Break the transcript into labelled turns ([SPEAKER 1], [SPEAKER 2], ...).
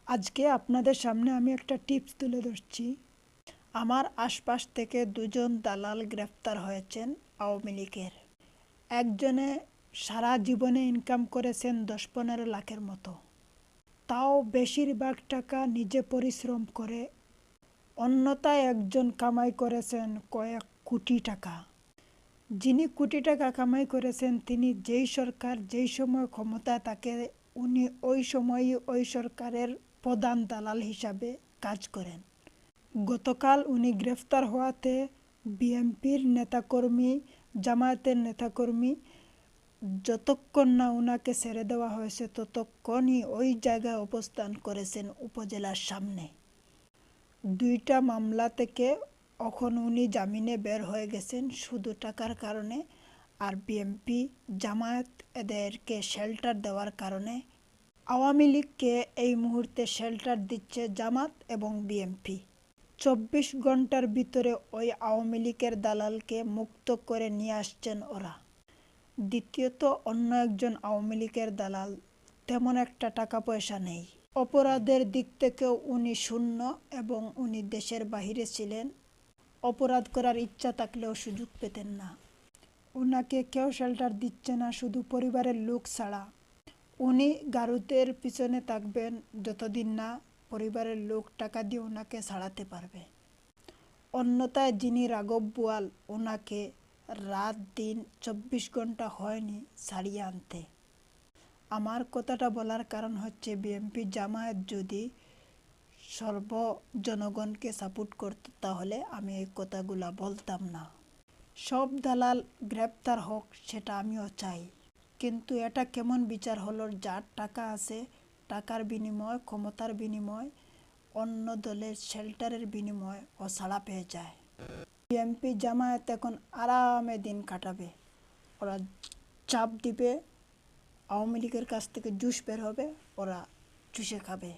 [SPEAKER 1] আজকে আপনাদের সামনে আমি একটা টিপস তুলে ধরছি। আমার আশপাশ থেকে দুজন দালাল গ্রেফতার হয়েছেন আওয়ামী লীগের। একজনে সারা জীবনে ইনকাম করেছেন 10-15 লাখের মতো, তাও বেশিরভাগ টাকা নিজে পরিশ্রম করে। অন্যথায় একজন কামাই করেছেন কয়েক কোটি টাকা। যিনি কোটি টাকা কামাই করেছেন তিনি যেই সরকার যেই সময় ক্ষমতায় থাকে উনি ওই সময়ই ওই সরকারের প্রধান দালাল হিসাবে কাজ করেন। গতকাল উনি গ্রেফতার হওয়াতে বিএনপির নেতাকর্মী, জামায়াতের নেতাকর্মী যতক্ষণ না ওনাকে ছেড়ে দেওয়া হয়েছে ততক্ষণই ওই জায়গায় অবস্থান করেছেন উপজেলার সামনে। 2টা মামলা থেকে এখন উনি জামিনে বের হয়ে গেছেন শুধু টাকার কারণে। আর বিএনপি, জামায়াত এদেরকে শেল্টার দেওয়ার কারণে আওয়ামী লীগকে এই মুহূর্তে শেল্টার দিচ্ছে জামাত এবং বিএনপি। 24 ঘন্টার ভিতরে ওই আওয়ামী লীগের দালালকে মুক্ত করে নিয়ে আসছেন ওরা। দ্বিতীয়ত, অন্য একজন আওয়ামী লীগের দালাল তেমন একটা টাকা পয়সা নেই, অপরাধের দিক থেকেও উনি শূন্য এবং উনি দেশের বাহিরে ছিলেন। অপরাধ করার ইচ্ছা থাকলেও সুযোগ পেতেন না। ওনাকে কেউ শেল্টার দিচ্ছে না, শুধু পরিবারের লোক ছাড়া। উনি গারুদের পিছনে থাকবেন যতদিন না পরিবারের লোক টাকা দিয়ে ওনাকে ছাড়াতে পারবে। অন্যথায় যিনি রাঘব বোয়াল, ওনাকে রাত দিন 24 ঘন্টা হয়নি ছাড়িয়ে আনতে। আমার কথাটা বলার কারণ হচ্ছে বিএনপি জামায়াত যদি জনগণকে সাপোর্ট করত তাহলে আমি এই কথাগুলা বলতাম না। সব দালাল গ্রেপ্তার হোক সেটা আমিও চাই, কিন্তু এটা কেমন বিচার হলো? যার টাকা আছে, টাকার বিনিময়, ক্ষমতার বিনিময়, অন্য দলের শেল্টারের বিনিময় ও ছাড়া পেয়ে যায়। বিএনপি জামায়াত এখন আরামে দিন কাটাবে। ওরা চাপ দিবে, আওয়ামী লীগের কাছ থেকে জুস বের হবে, ওরা চুষে খাবে।